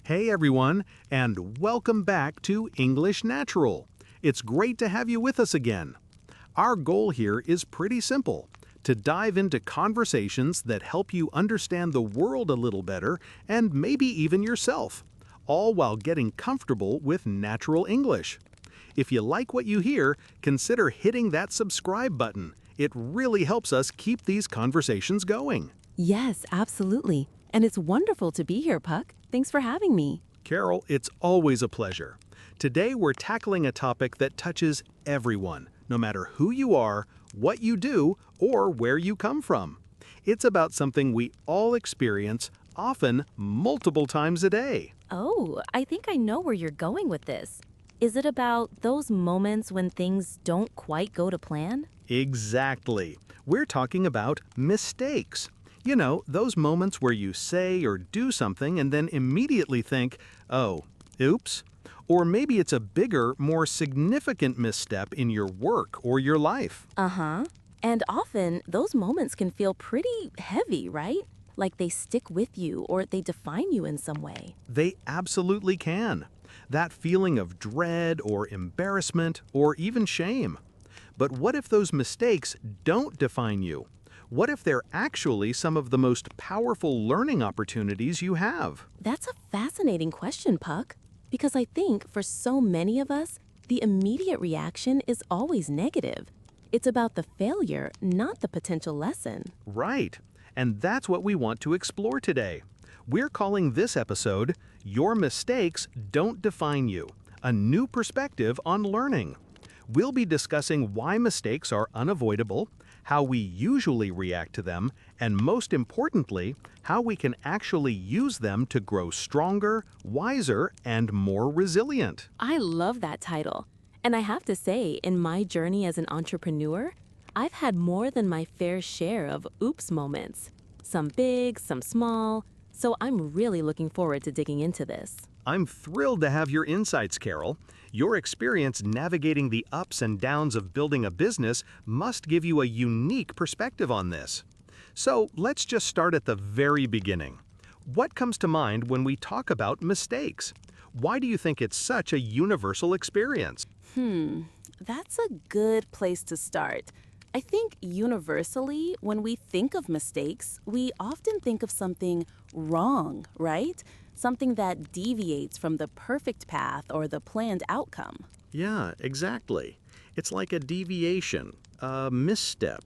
Hey everyone, and welcome back to English Natural. It's great to have you with us again. Our goal here is pretty simple, to dive into conversations that help you understand the world a little better and maybe even yourself, all while getting comfortable with natural English. If you like what you hear, consider hitting that subscribe button. It really helps us keep these conversations going. Yes, absolutely. And it's wonderful to be here, Puck. Thanks for having me. Carol, it's always a pleasure. Today we're tackling a topic that touches everyone, no matter who you are, what you do, or where you come from. It's about something we all experience, often multiple times a day. Oh, I think I know where you're going with this. Is it about those moments when things don't quite go to plan? Exactly. We're talking about mistakes. You know, those moments where you say or do something and then immediately think, oh, oops. Or maybe it's a bigger, more significant misstep in your work or your life. Uh-huh. And often, those moments can feel pretty heavy, right? Like they stick with you or they define you in some way. They absolutely can. That feeling of dread or embarrassment or even shame. But what if those mistakes don't define you? What if they're actually some of the most powerful learning opportunities you have? That's a fascinating question, Puck. Because I think for so many of us, the immediate reaction is always negative. It's about the failure, not the potential lesson. Right. And that's what we want to explore today. We're calling this episode, Your Mistakes Don't Define You, a new perspective on learning. We'll be discussing why mistakes are unavoidable, how we usually react to them, and most importantly, how we can actually use them to grow stronger, wiser, and more resilient. I love that title. And I have to say, in my journey as an entrepreneur, I've had more than my fair share of oops moments. Some big, some small. So I'm really looking forward to digging into this. I'm thrilled to have your insights, Carol. Your experience navigating the ups and downs of building a business must give you a unique perspective on this. So let's just start at the very beginning. What comes to mind when we talk about mistakes? Why do you think it's such a universal experience? That's a good place to start. I think universally, when we think of mistakes, we often think of something wrong, right? Something that deviates from the perfect path or the planned outcome. Yeah, exactly. It's like a deviation, a misstep,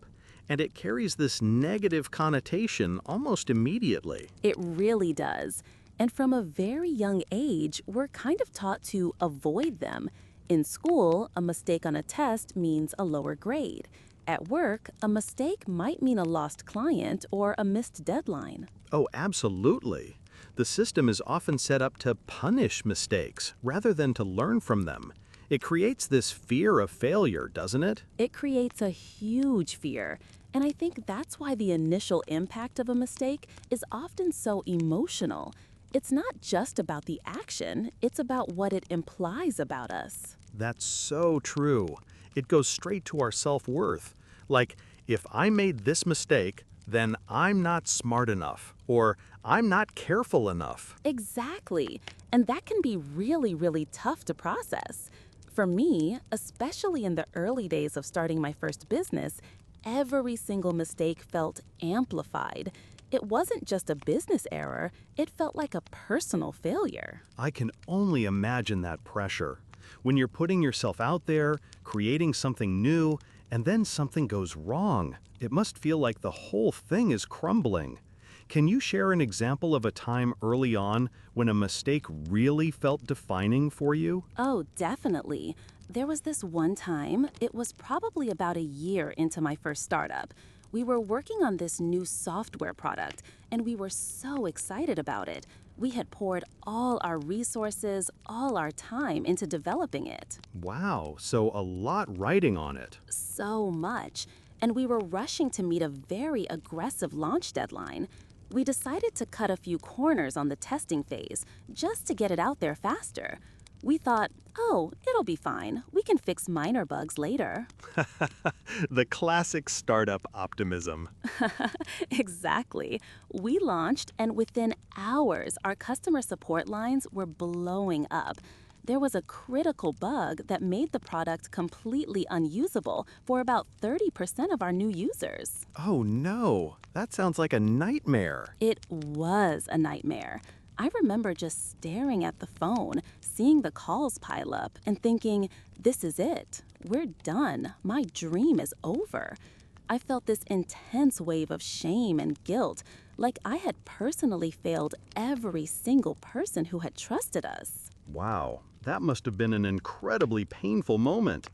and it carries this negative connotation almost immediately. It really does. And from a very young age, we're kind of taught to avoid them. In school, a mistake on a test means a lower grade. At work, a mistake might mean a lost client or a missed deadline. Oh, absolutely. The system is often set up to punish mistakes rather than to learn from them. It creates this fear of failure, doesn't it? It creates a huge fear. And I think that's why the initial impact of a mistake is often so emotional. It's not just about the action, it's about what it implies about us. That's so true. It goes straight to our self-worth. Like, if I made this mistake, then I'm not smart enough, or I'm not careful enough. Exactly. And that can be really, really tough to process. For me, especially in the early days of starting my first business, every single mistake felt amplified. It wasn't just a business error, it felt like a personal failure. I can only imagine that pressure. When you're putting yourself out there, creating something new, and then something goes wrong, it must feel like the whole thing is crumbling. Can you share an example of a time early on when a mistake really felt defining for you? Oh, definitely. There was this one time, it was probably about a year into my first startup. We were working on this new software product, and we were so excited about it. We had poured all our resources, all our time into developing it. Wow, so a lot riding on it. So much. And we were rushing to meet a very aggressive launch deadline. We decided to cut a few corners on the testing phase, just to get it out there faster. We thought, oh, it'll be fine. We can fix minor bugs later. The classic startup optimism. Exactly. We launched, and within hours, our customer support lines were blowing up. There was a critical bug that made the product completely unusable for about 30% of our new users. Oh no, that sounds like a nightmare. It was a nightmare. I remember just staring at the phone, seeing the calls pile up, and thinking, this is it. We're done. My dream is over. I felt this intense wave of shame and guilt, like I had personally failed every single person who had trusted us. Wow, that must have been an incredibly painful moment.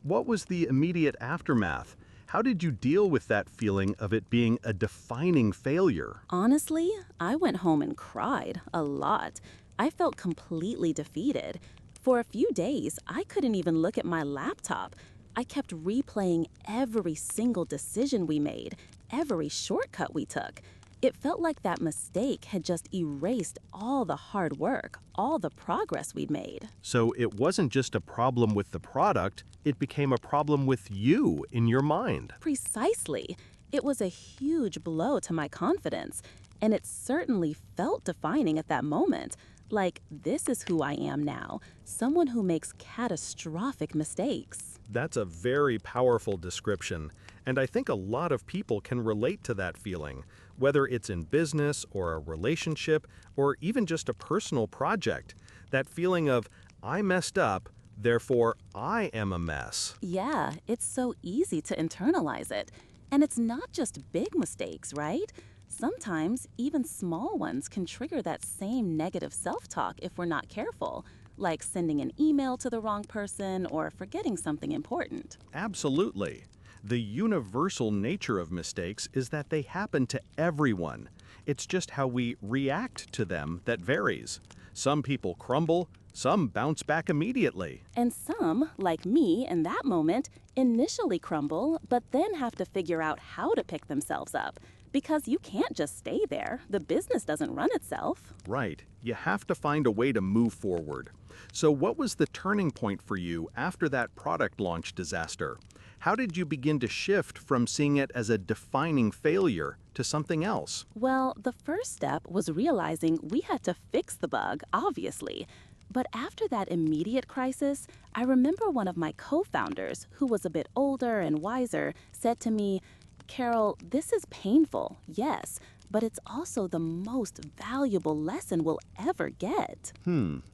What was the immediate aftermath? How did you deal with that feeling of it being a defining failure? Honestly, I went home and cried a lot. I felt completely defeated. For a few days, I couldn't even look at my laptop. I kept replaying every single decision we made, every shortcut we took. It felt like that mistake had just erased all the hard work, all the progress we'd made. So it wasn't just a problem with the product, it became a problem with you in your mind. Precisely. It was a huge blow to my confidence, and it certainly felt defining at that moment. Like, this is who I am now, someone who makes catastrophic mistakes. That's a very powerful description, and I think a lot of people can relate to that feeling, whether it's in business or a relationship or even just a personal project. That feeling of, I messed up, therefore I am a mess. Yeah, it's so easy to internalize it. And it's not just big mistakes, right? Sometimes even small ones can trigger that same negative self-talk if we're not careful, like sending an email to the wrong person or forgetting something important. Absolutely. The universal nature of mistakes is that they happen to everyone. It's just how we react to them that varies. Some people crumble, some bounce back immediately. And some, like me in that moment, initially crumble, but then have to figure out how to pick themselves up. Because you can't just stay there. The business doesn't run itself. Right. You have to find a way to move forward. So what was the turning point for you after that product launch disaster? How did you begin to shift from seeing it as a defining failure to something else? Well, the first step was realizing we had to fix the bug, obviously. But after that immediate crisis, I remember one of my co-founders, who was a bit older and wiser, said to me, Carol, this is painful, yes, but it's also the most valuable lesson we'll ever get.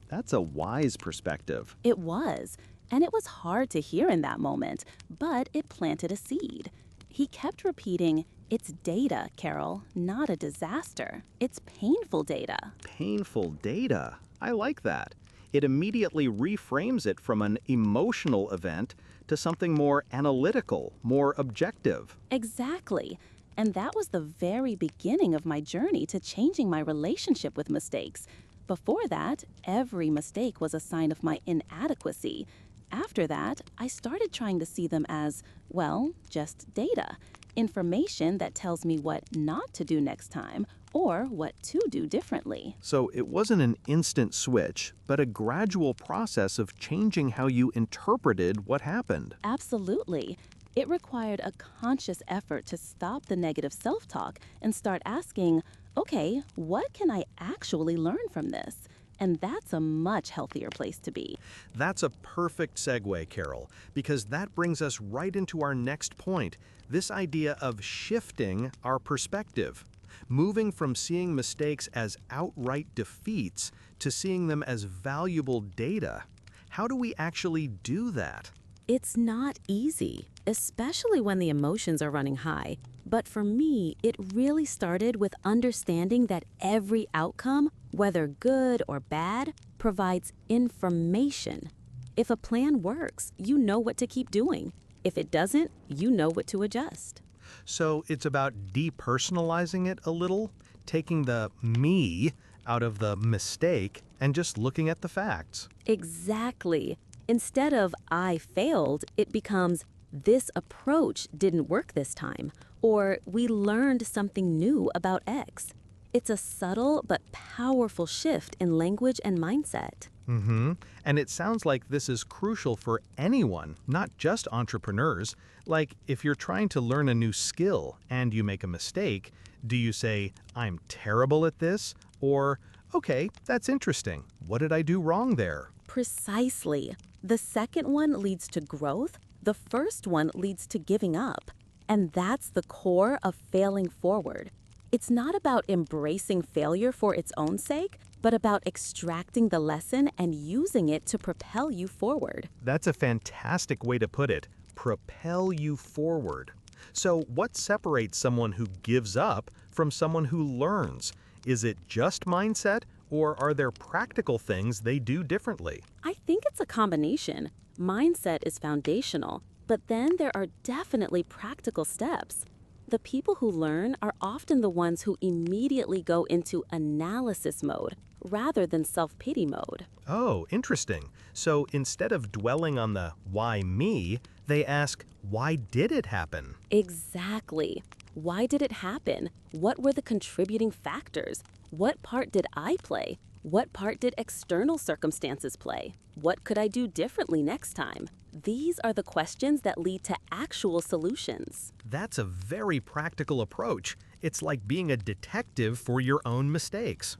That's a wise perspective. It was, and it was hard to hear in that moment, but it planted a seed. He kept repeating, it's data, Carol, not a disaster. It's painful data. Painful data. I like that. It immediately reframes it from an emotional event to something more analytical, more objective. Exactly. And that was the very beginning of my journey to changing my relationship with mistakes. Before that, every mistake was a sign of my inadequacy. After that, I started trying to see them as, well, just data. Information that tells me what not to do next time or what to do differently. So it wasn't an instant switch, but a gradual process of changing how you interpreted what happened. Absolutely. It required a conscious effort to stop the negative self-talk and start asking, okay, what can I actually learn from this? And that's a much healthier place to be. That's a perfect segue, Carol, because that brings us right into our next point, this idea of shifting our perspective. Moving from seeing mistakes as outright defeats to seeing them as valuable data. How do we actually do that? It's not easy, especially when the emotions are running high. But for me, it really started with understanding that every outcome, whether good or bad, provides information. If a plan works, you know what to keep doing. If it doesn't, you know what to adjust. So it's about depersonalizing it a little, taking the me out of the mistake and just looking at the facts. Exactly. Instead of I failed, it becomes this approach didn't work this time, or we learned something new about X. It's a subtle but powerful shift in language and mindset. And it sounds like this is crucial for anyone, not just entrepreneurs. Like, if you're trying to learn a new skill and you make a mistake, do you say, "I'm terrible at this," or "Okay, that's interesting. What did I do wrong there?" Precisely. The second one leads to growth. The first one leads to giving up. And that's the core of failing forward. It's not about embracing failure for its own sake, but about extracting the lesson and using it to propel you forward. That's a fantastic way to put it. Propel you forward. So, what separates someone who gives up from someone who learns? Is it just mindset, or are there practical things they do differently? I think it's a combination. Mindset is foundational, but then there are definitely practical steps. The people who learn are often the ones who immediately go into analysis mode rather than self-pity mode. Oh, interesting. So instead of dwelling on the "why me," they ask, "Why did it happen?" Exactly. Why did it happen? What were the contributing factors? What part did I play? What part did external circumstances play? What could I do differently next time? These are the questions that lead to actual solutions. That's a very practical approach. It's like being a detective for your own mistakes.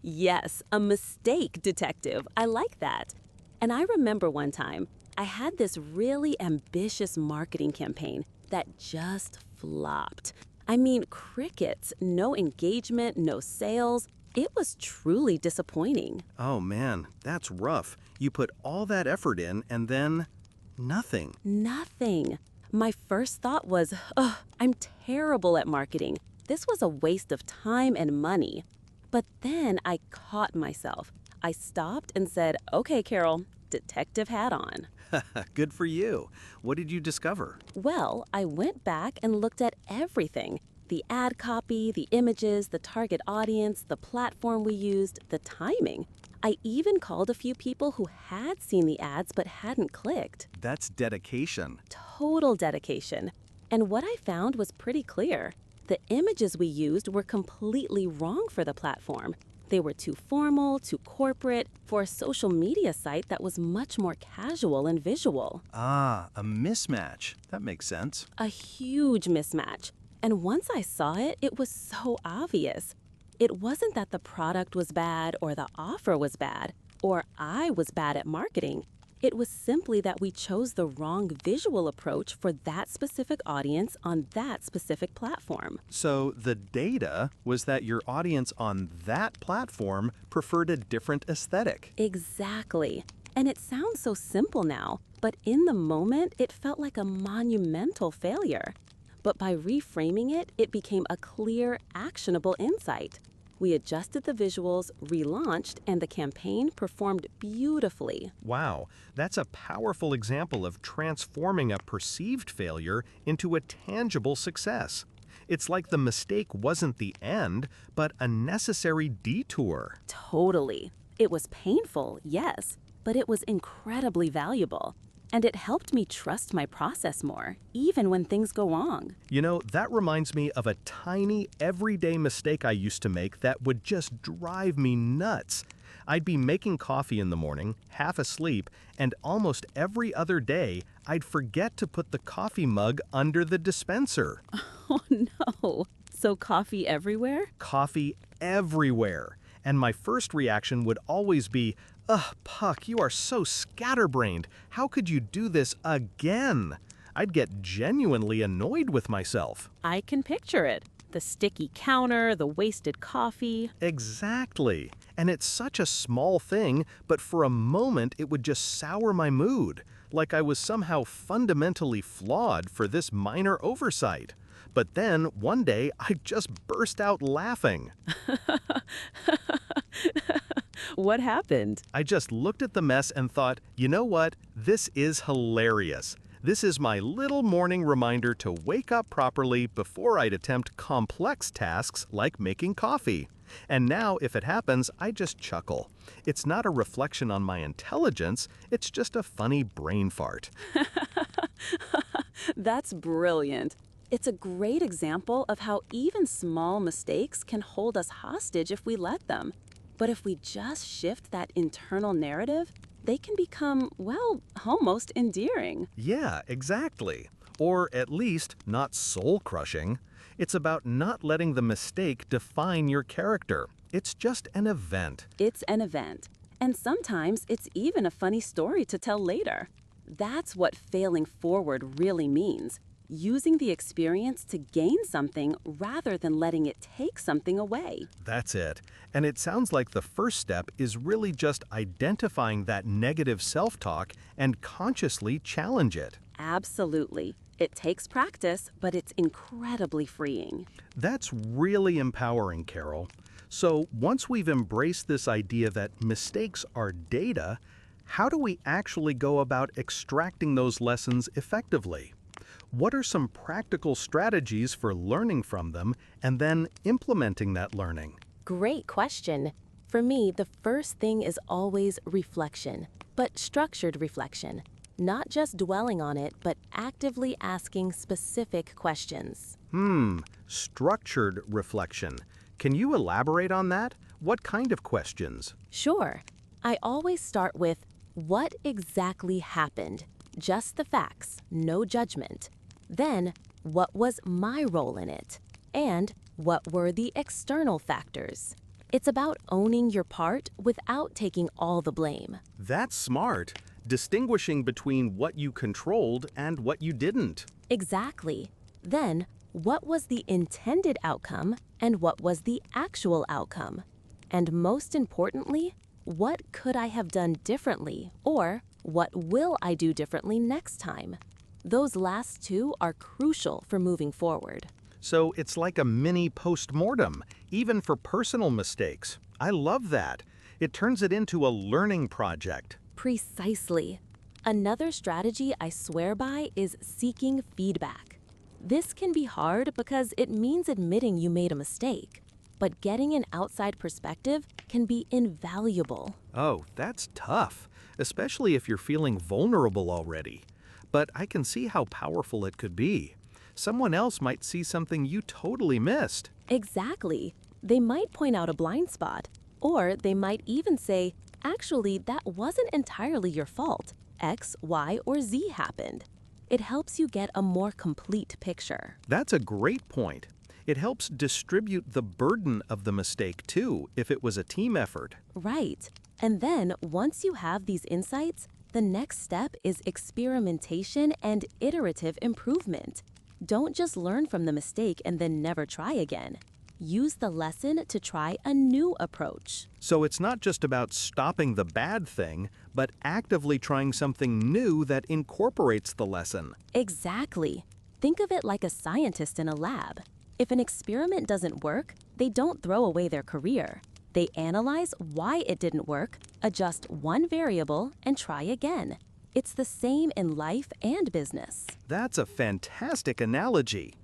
Yes, a mistake detective. I like that. And I remember one time, I had this really ambitious marketing campaign that just flopped. I mean, crickets, no engagement, no sales. It was truly disappointing. Oh man, that's rough. You put all that effort in and then nothing. Nothing. My first thought was, ugh, I'm terrible at marketing. This was a waste of time and money. But then I caught myself. I stopped and said, "Okay, Carol, detective hat on." Good for you. What did you discover? Well, I went back and looked at everything. The ad copy, the images, the target audience, the platform we used, the timing. I even called a few people who had seen the ads but hadn't clicked. That's dedication. Total dedication. And what I found was pretty clear. The images we used were completely wrong for the platform. They were too formal, too corporate, for a social media site that was much more casual and visual. Ah, a mismatch. That makes sense. A huge mismatch. And once I saw it, it was so obvious. It wasn't that the product was bad or the offer was bad or I was bad at marketing. It was simply that we chose the wrong visual approach for that specific audience on that specific platform. So the data was that your audience on that platform preferred a different aesthetic. Exactly. And it sounds so simple now, but in the moment, it felt like a monumental failure. But by reframing it, it became a clear, actionable insight. We adjusted the visuals, relaunched, and the campaign performed beautifully. Wow, that's a powerful example of transforming a perceived failure into a tangible success. It's like the mistake wasn't the end, but a necessary detour. Totally. It was painful, yes, but it was incredibly valuable. And it helped me trust my process more, even when things go wrong. You know, that reminds me of a tiny, everyday mistake I used to make that would just drive me nuts. I'd be making coffee in the morning, half asleep, and almost every other day, I'd forget to put the coffee mug under the dispenser. Oh no. So coffee everywhere? Coffee everywhere. And my first reaction would always be, "Ugh, Puck, you are so scatterbrained. How could you do this again?" I'd get genuinely annoyed with myself. I can picture it. The sticky counter, the wasted coffee. Exactly. And it's such a small thing, but for a moment it would just sour my mood, like I was somehow fundamentally flawed for this minor oversight. But then, one day, I just burst out laughing. What happened? I just looked at the mess and thought, you know what? This is hilarious. This is my little morning reminder to wake up properly before I'd attempt complex tasks like making coffee. And now, if it happens, I just chuckle. It's not a reflection on my intelligence, it's just a funny brain fart. That's brilliant. It's a great example of how even small mistakes can hold us hostage if we let them. But if we just shift that internal narrative, they can become, well, almost endearing. Yeah, exactly. Or at least not soul-crushing. It's about not letting the mistake define your character. It's just an event. It's an event. And sometimes it's even a funny story to tell later. That's what failing forward really means. Using the experience to gain something rather than letting it take something away. That's it. And it sounds like the first step is really just identifying that negative self-talk and consciously challenge it. Absolutely. It takes practice, but it's incredibly freeing. That's really empowering, Carol. So once we've embraced this idea that mistakes are data, how do we actually go about extracting those lessons effectively? What are some practical strategies for learning from them and then implementing that learning? Great question. For me, the first thing is always reflection, but structured reflection. Not just dwelling on it, but actively asking specific questions. Structured reflection. Can you elaborate on that? What kind of questions? Sure. I always start with, what exactly happened? Just the facts, no judgment. Then, what was my role in it? And what were the external factors? It's about owning your part without taking all the blame. That's smart. Distinguishing between what you controlled and what you didn't. Exactly. Then, what was the intended outcome and what was the actual outcome? And most importantly, what could I have done differently, or what will I do differently next time? Those last two are crucial for moving forward. So it's like a mini post-mortem, even for personal mistakes. I love that. It turns it into a learning project. Precisely. Another strategy I swear by is seeking feedback. This can be hard because it means admitting you made a mistake, but getting an outside perspective can be invaluable. Oh, that's tough, especially if you're feeling vulnerable already. But I can see how powerful it could be. Someone else might see something you totally missed. Exactly. They might point out a blind spot, or they might even say, actually, that wasn't entirely your fault. X, Y, or Z happened. It helps you get a more complete picture. That's a great point. It helps distribute the burden of the mistake too, if it was a team effort. Right. And then, once you have these insights, the next step is experimentation and iterative improvement. Don't just learn from the mistake and then never try again. Use the lesson to try a new approach. So it's not just about stopping the bad thing, but actively trying something new that incorporates the lesson. Exactly. Think of it like a scientist in a lab. If an experiment doesn't work, they don't throw away their career. They analyze why it didn't work, adjust one variable, and try again. It's the same in life and business. That's a fantastic analogy.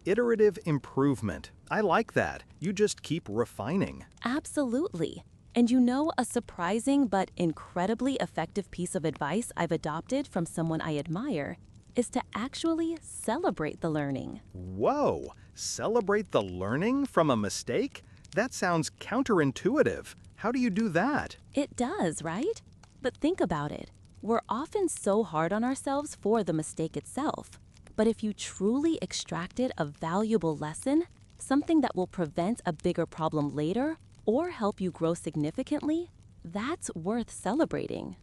Iterative improvement. I like that. You just keep refining. Absolutely. And you know, a surprising but incredibly effective piece of advice I've adopted from someone I admire is to actually celebrate the learning. Whoa! Celebrate the learning from a mistake? That sounds counterintuitive. How do you do that? It does, right? But think about it. We're often so hard on ourselves for the mistake itself. But if you truly extracted a valuable lesson, something that will prevent a bigger problem later or help you grow significantly, that's worth celebrating.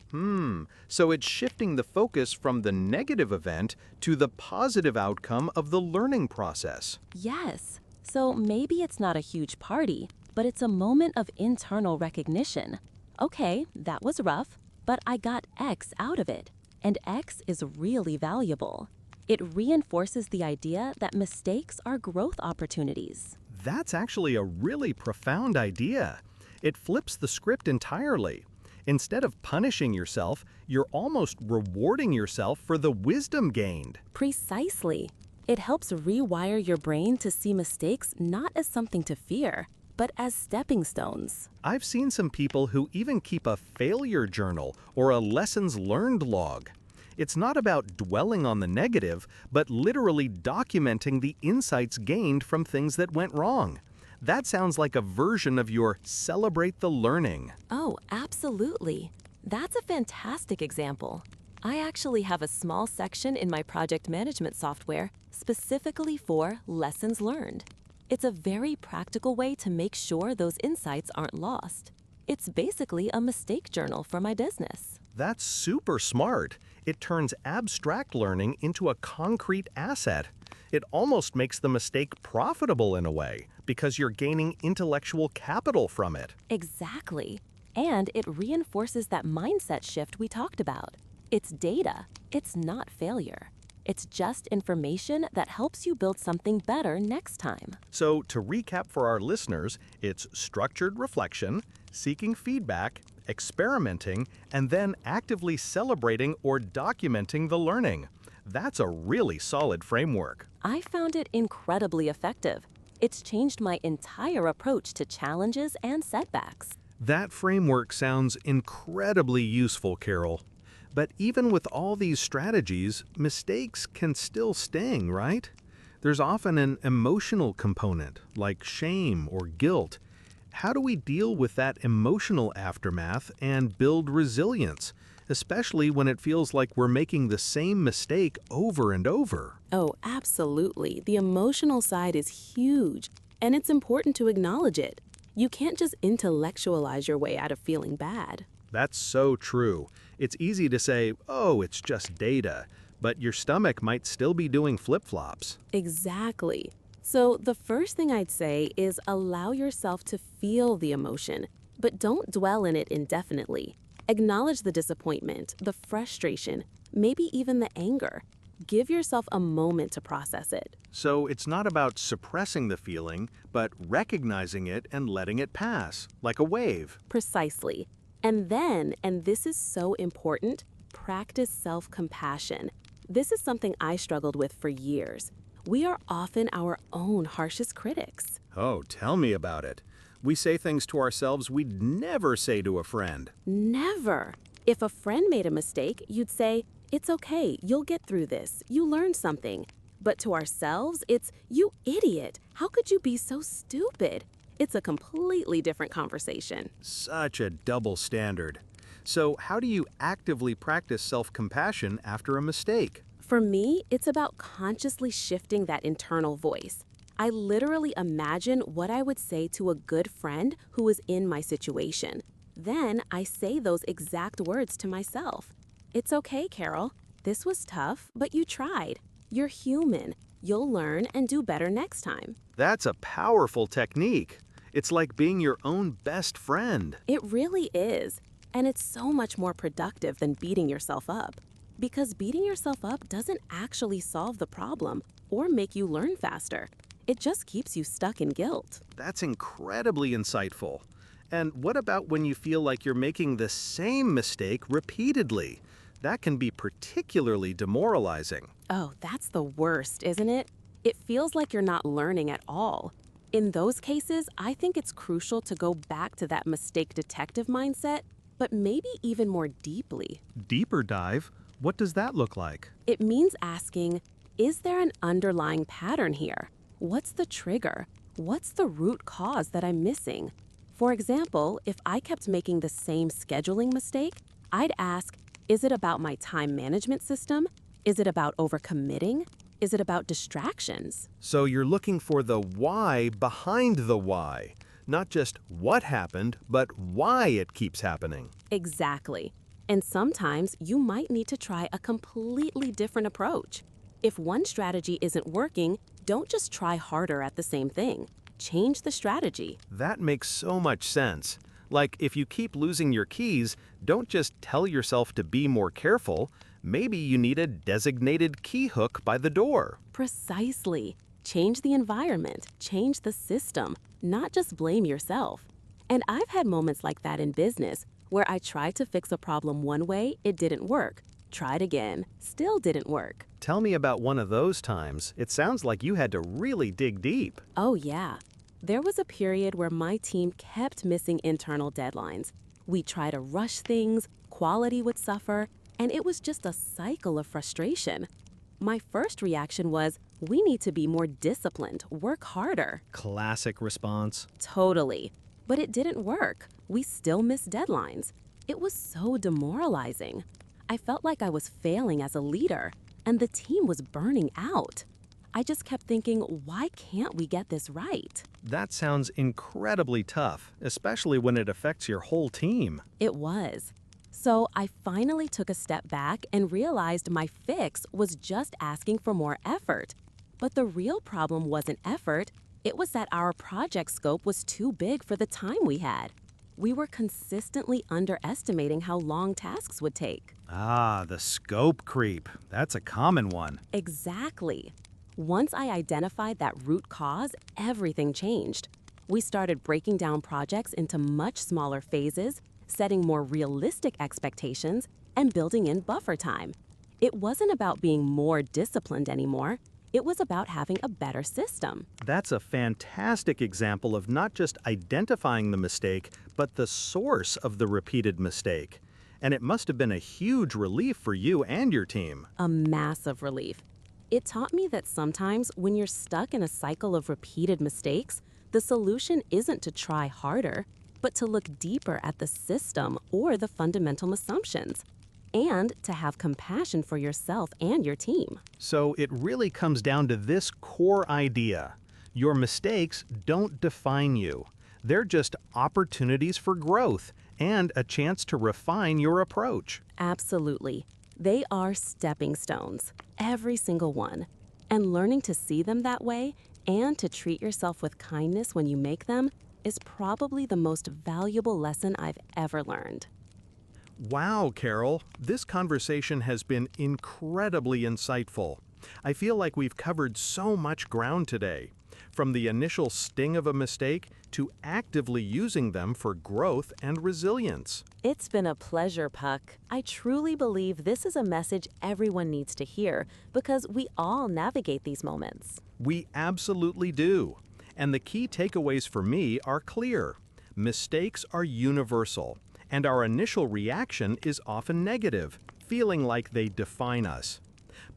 So it's shifting the focus from the negative event to the positive outcome of the learning process. Yes. So maybe it's not a huge party, but it's a moment of internal recognition. Okay, that was rough, but I got X out of it, and X is really valuable. It reinforces the idea that mistakes are growth opportunities. That's actually a really profound idea. It flips the script entirely. Instead of punishing yourself, you're almost rewarding yourself for the wisdom gained. Precisely. It helps rewire your brain to see mistakes not as something to fear, but as stepping stones. I've seen some people who even keep a failure journal or a lessons learned log. It's not about dwelling on the negative, but literally documenting the insights gained from things that went wrong. That sounds like a version of your celebrate the learning. Oh, absolutely. That's a fantastic example. I actually have a small section in my project management software specifically for lessons learned. It's a very practical way to make sure those insights aren't lost. It's basically a mistake journal for my business. That's super smart. It turns abstract learning into a concrete asset. It almost makes the mistake profitable in a way, because you're gaining intellectual capital from it. Exactly. And it reinforces that mindset shift we talked about. It's data. It's not failure. It's just information that helps you build something better next time. So, to recap for our listeners, it's structured reflection, seeking feedback, experimenting, and then actively celebrating or documenting the learning. That's a really solid framework. I found it incredibly effective. It's changed my entire approach to challenges and setbacks. That framework sounds incredibly useful, Carol. But even with all these strategies, mistakes can still sting, right? There's often an emotional component, like shame or guilt. How do we deal with that emotional aftermath and build resilience, especially when it feels like we're making the same mistake over and over? Oh, absolutely. The emotional side is huge, and it's important to acknowledge it. You can't just intellectualize your way out of feeling bad. That's so true. It's easy to say, oh, it's just data, but your stomach might still be doing flip-flops. Exactly. So the first thing I'd say is allow yourself to feel the emotion, but don't dwell in it indefinitely. Acknowledge the disappointment, the frustration, maybe even the anger. Give yourself a moment to process it. So it's not about suppressing the feeling, but recognizing it and letting it pass, like a wave. Precisely. And then, and this is so important, practice self-compassion. This is something I struggled with for years. We are often our own harshest critics. Oh, tell me about it. We say things to ourselves we'd never say to a friend. Never. If a friend made a mistake, you'd say, "It's okay, you'll get through this. You learned something." But to ourselves, it's, "You idiot. How could you be so stupid?" It's a completely different conversation. Such a double standard. So how do you actively practice self-compassion after a mistake? For me, it's about consciously shifting that internal voice. I literally imagine what I would say to a good friend who is in my situation. Then I say those exact words to myself. "It's okay, Carol. This was tough, but you tried. You're human. You'll learn and do better next time." That's a powerful technique. It's like being your own best friend. It really is. And it's so much more productive than beating yourself up. Because beating yourself up doesn't actually solve the problem or make you learn faster. It just keeps you stuck in guilt. That's incredibly insightful. And what about when you feel like you're making the same mistake repeatedly? That can be particularly demoralizing. Oh, that's the worst, isn't it? It feels like you're not learning at all. In those cases, I think it's crucial to go back to that mistake detective mindset, but maybe even more deeply. Deeper dive? What does that look like? It means asking, is there an underlying pattern here? What's the trigger? What's the root cause that I'm missing? For example, if I kept making the same scheduling mistake, I'd ask, is it about my time management system? Is it about overcommitting? Is it about distractions? So you're looking for the why behind the why. Not just what happened, but why it keeps happening. Exactly. And sometimes you might need to try a completely different approach. If one strategy isn't working, don't just try harder at the same thing. Change the strategy. That makes so much sense. Like, if you keep losing your keys, don't just tell yourself to be more careful. Maybe you need a designated key hook by the door. Precisely. Change the environment, change the system, not just blame yourself. And I've had moments like that in business where I tried to fix a problem one way, it didn't work. Tried again, still didn't work. Tell me about one of those times. It sounds like you had to really dig deep. Oh yeah. There was a period where my team kept missing internal deadlines. We tried to rush things, quality would suffer, and it was just a cycle of frustration. My first reaction was, We need to be more disciplined, work harder. Classic response. Totally. But it didn't work. We still missed deadlines. It was so demoralizing. I felt like I was failing as a leader, and the team was burning out. I just kept thinking, why can't we get this right? That sounds incredibly tough, especially when it affects your whole team. It was. So I finally took a step back and realized my fix was just asking for more effort. But the real problem wasn't effort, it was that our project scope was too big for the time we had. We were consistently underestimating how long tasks would take. Ah, the scope creep. That's a common one. Exactly. Once I identified that root cause, everything changed. We started breaking down projects into much smaller phases, setting more realistic expectations, and building in buffer time. It wasn't about being more disciplined anymore. It was about having a better system. That's a fantastic example of not just identifying the mistake, but the source of the repeated mistake. And it must have been a huge relief for you and your team. A massive relief. It taught me that sometimes when you're stuck in a cycle of repeated mistakes, the solution isn't to try harder, but to look deeper at the system or the fundamental assumptions, and to have compassion for yourself and your team. So it really comes down to this core idea. Your mistakes don't define you. They're just opportunities for growth and a chance to refine your approach. Absolutely. They are stepping stones, every single one. And learning to see them that way and to treat yourself with kindness when you make them is probably the most valuable lesson I've ever learned. Wow, Carol, this conversation has been incredibly insightful. I feel like we've covered so much ground today, from the initial sting of a mistake to actively using them for growth and resilience. It's been a pleasure, Puck. I truly believe this is a message everyone needs to hear because we all navigate these moments. We absolutely do. And the key takeaways for me are clear. Mistakes are universal, and our initial reaction is often negative, feeling like they define us.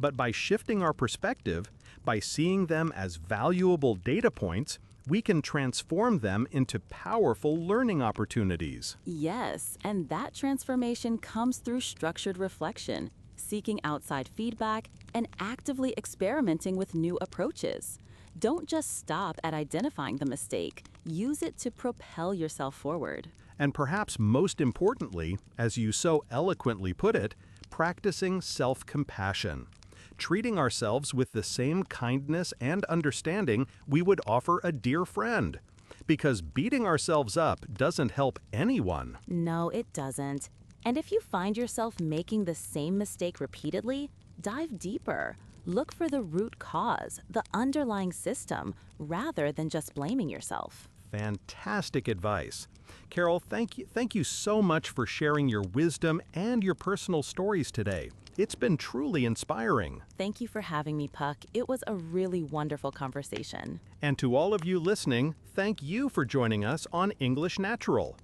But by shifting our perspective, by seeing them as valuable data points, we can transform them into powerful learning opportunities. Yes, and that transformation comes through structured reflection, seeking outside feedback, and actively experimenting with new approaches. Don't just stop at identifying the mistake. Use it to propel yourself forward. And perhaps most importantly, as you so eloquently put it, practicing self-compassion. Treating ourselves with the same kindness and understanding we would offer a dear friend. Because beating ourselves up doesn't help anyone. No, it doesn't. And if you find yourself making the same mistake repeatedly, dive deeper. Look for the root cause, the underlying system, rather than just blaming yourself. Fantastic advice. Carol, thank you so much for sharing your wisdom and your personal stories today. It's been truly inspiring. Thank you for having me, Puck. It was a really wonderful conversation. And to all of you listening, thank you for joining us on English Natural.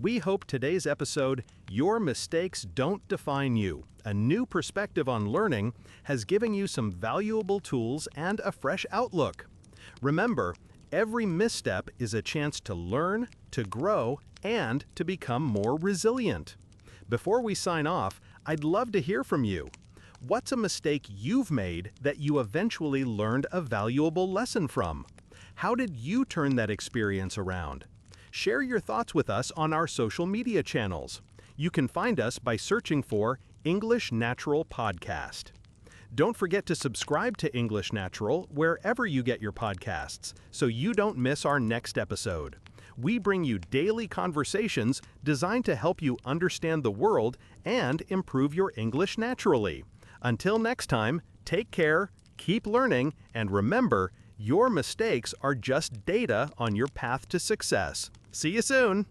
We hope today's episode, Your Mistakes Don't Define You, a new perspective on learning, has given you some valuable tools and a fresh outlook. Remember, every misstep is a chance to learn, to grow, and to become more resilient. Before we sign off, I'd love to hear from you. What's a mistake you've made that you eventually learned a valuable lesson from? How did you turn that experience around? Share your thoughts with us on our social media channels. You can find us by searching for English Natural Podcast. Don't forget to subscribe to English Natural wherever you get your podcasts so you don't miss our next episode. We bring you daily conversations designed to help you understand the world and improve your English naturally. Until next time, take care, keep learning, and remember, your mistakes are just data on your path to success. See you soon!